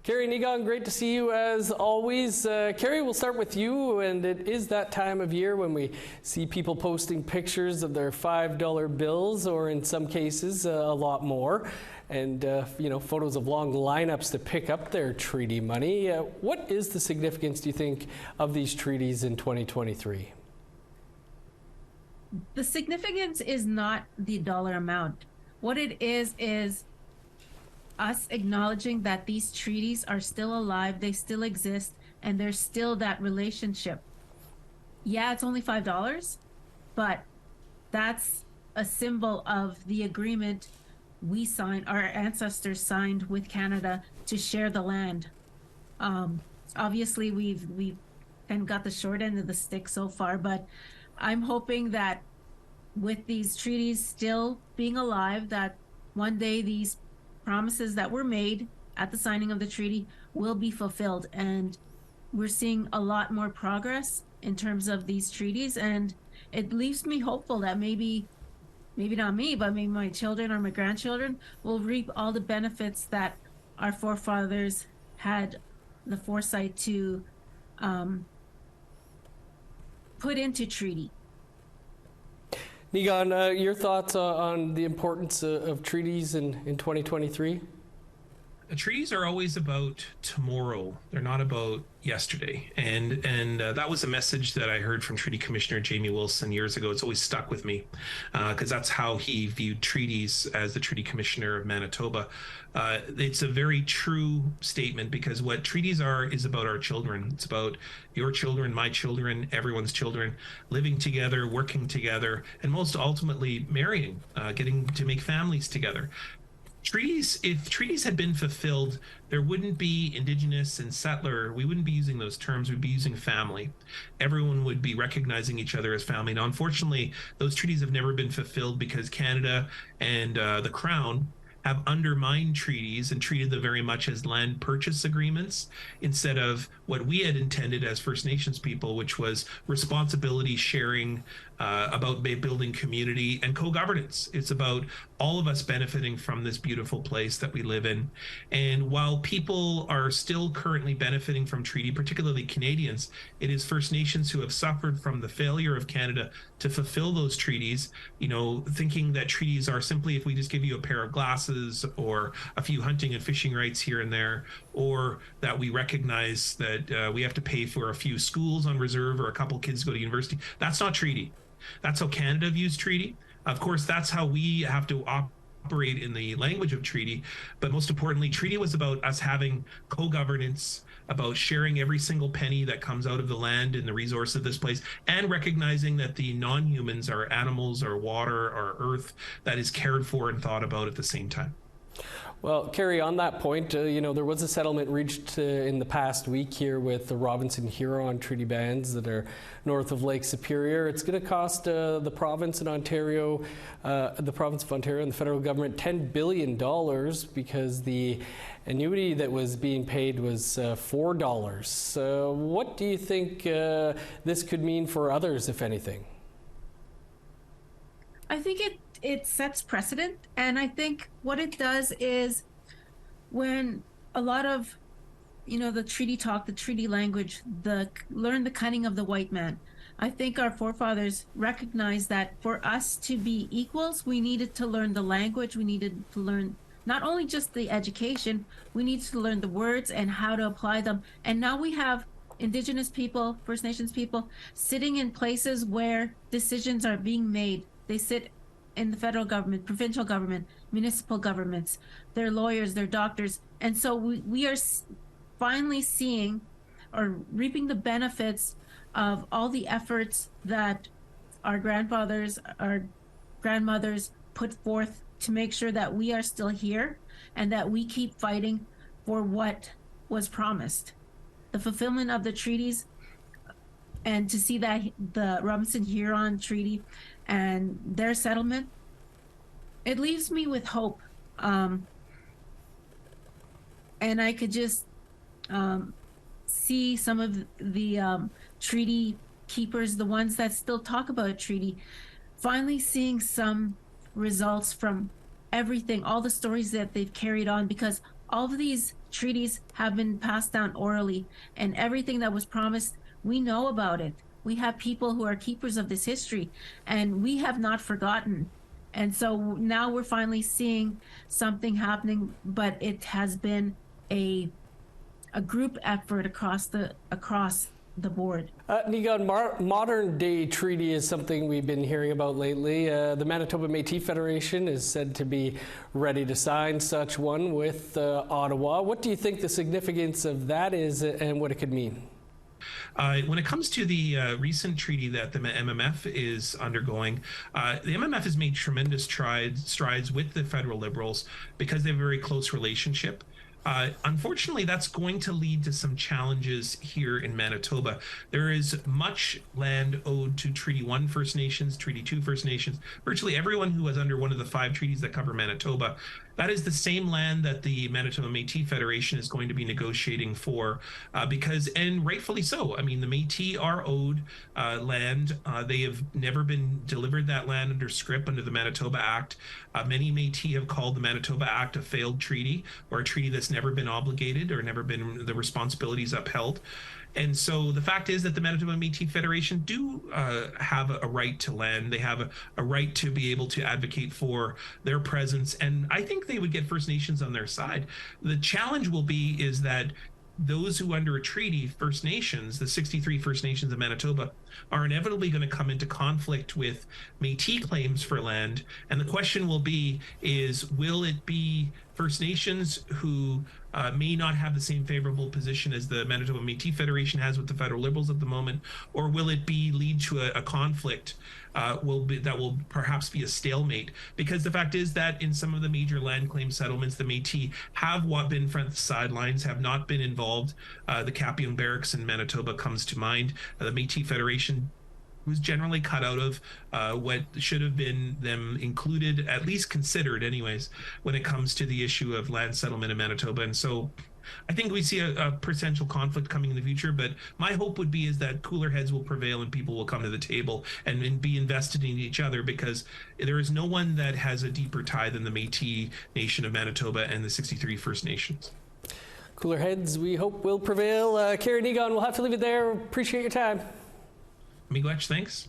Carrie Negon, great to see you as always. Carrie, we'll start with you, and it is that time of year when we see people posting pictures of their $5 bills, or in some cases a lot more, and photos of long lineups to pick up their treaty money. What is the significance, do you think, of these treaties in 2023? The significance is not the dollar amount. What it is us acknowledging that these treaties are still alive, they still exist, and there's still that relationship. Yeah, it's only $5, but that's a symbol of the agreement we signed, our ancestors signed with Canada to share the land. Obviously, we've kind of got the short end of the stick so far, but I'm hoping that with these treaties still being alive, that one day these promises that were made at the signing of the treaty will be fulfilled. And we're seeing a lot more progress in terms of these treaties. And it leaves me hopeful that maybe not me, but maybe my children or my grandchildren will reap all the benefits that our forefathers had the foresight to put into treaty. Negon, your thoughts on the importance of treaties in 2023? Treaties are always about tomorrow. They're not about yesterday. And that was a message that I heard from Treaty Commissioner Jamie Wilson years ago. It's always stuck with me because that's how he viewed treaties as the Treaty Commissioner of Manitoba. It's a very true statement because what treaties are is about our children. It's about your children, my children, everyone's children, living together, working together, and most ultimately marrying, getting to make families together. Treaties, if treaties had been fulfilled, there wouldn't be Indigenous and settler. We wouldn't be using those terms. We'd be using family. Everyone would be recognizing each other as family. Now, unfortunately, those treaties have never been fulfilled because Canada and the Crown have undermined treaties and treated them very much as land purchase agreements instead of what we had intended as First Nations people, which was responsibility sharing, about building community and co-governance. It's about all of us benefiting from this beautiful place that we live in. And while people are still currently benefiting from treaty, particularly Canadians, it is First Nations who have suffered from the failure of Canada to fulfill those treaties, thinking that treaties are simply if we just give you a pair of glasses or a few hunting and fishing rights here and there, or that we recognize that we have to pay for a few schools on reserve or a couple kids go to university. That's not treaty. That's how Canada views treaty. Of course, that's how we have to operate in the language of treaty. But most importantly, treaty was about us having co-governance, about sharing every single penny that comes out of the land and the resource of this place, and recognizing that the non-humans, our animals, our water, our earth, that is cared for and thought about at the same time. Well, Carrie, on that point, there was a settlement reached in the past week here with the Robinson Huron treaty bands that are north of Lake Superior. It's going to cost the province of Ontario and the federal government $10 billion because the annuity that was being paid was $4. What do you think this could mean for others, if anything? I think it sets precedent, and I think what it does is when a lot of the treaty talk, the treaty language, learn the cunning of the white man, I think our forefathers recognized that for us to be equals, we needed to learn the language, we needed to learn not only just the education, we needed to learn the words and how to apply them. And now we have Indigenous people, First Nations people sitting in places where decisions are being made. They sit in the federal government, provincial government, municipal governments, they're lawyers, they're doctors. And so we are finally seeing or reaping the benefits of all the efforts that our grandfathers, our grandmothers put forth to make sure that we are still here and that we keep fighting for what was promised. The fulfillment of the treaties, and to see that the Robinson Huron Treaty and their settlement, it leaves me with hope. And I could just see some of the treaty keepers, the ones that still talk about a treaty, finally seeing some results from everything, all the stories that they've carried on, because all of these treaties have been passed down orally, and everything that was promised, we know about it. We have people who are keepers of this history, and we have not forgotten. And so now we're finally seeing something happening, but it has been a group effort across the board. Niigaan, modern day treaty is something we've been hearing about lately. The Manitoba Métis Federation is said to be ready to sign such one with Ottawa. What do you think the significance of that is and what it could mean? When it comes to the recent treaty that the MMF is undergoing, the MMF has made tremendous strides with the federal Liberals because they have a very close relationship. Unfortunately, that's going to lead to some challenges here in Manitoba. There is much land owed to Treaty 1 First Nations, Treaty 2 First Nations, virtually everyone who was under one of the 5 treaties that cover Manitoba. That is the same land that the Manitoba Métis Federation is going to be negotiating for because, and rightfully so, I mean, the Métis are owed land. They have never been delivered that land under scrip under the Manitoba Act. Many Métis have called the Manitoba Act a failed treaty or a treaty that's never been obligated or never been the responsibilities upheld. And so the fact is that the Manitoba Métis Federation do have a right to land. They have a right to be able to advocate for their presence. And I think they would get First Nations on their side. The challenge will be is that those who under a treaty, First Nations, the 63 First Nations of Manitoba, are inevitably going to come into conflict with Métis claims for land. And the question will be is, will it be First Nations who may not have the same favorable position as the Manitoba Métis Federation has with the federal Liberals at the moment, or will it be lead to a conflict that will perhaps be a stalemate? Because the fact is that in some of the major land claim settlements, the Métis have been front sidelines, have not been involved. The Capion Barracks in Manitoba comes to mind. The Métis Federation was generally cut out of what should have been them included, at least considered anyways, when it comes to the issue of land settlement in Manitoba. And so I think we see a potential conflict coming in the future, but my hope would be is that cooler heads will prevail and people will come to the table and be invested in each other, because there is no one that has a deeper tie than the Métis Nation of Manitoba and the 63 First Nations. Cooler heads, we hope, will prevail. Kerry Niigaan, we'll have to leave it there. Appreciate your time. Miigwech, thanks.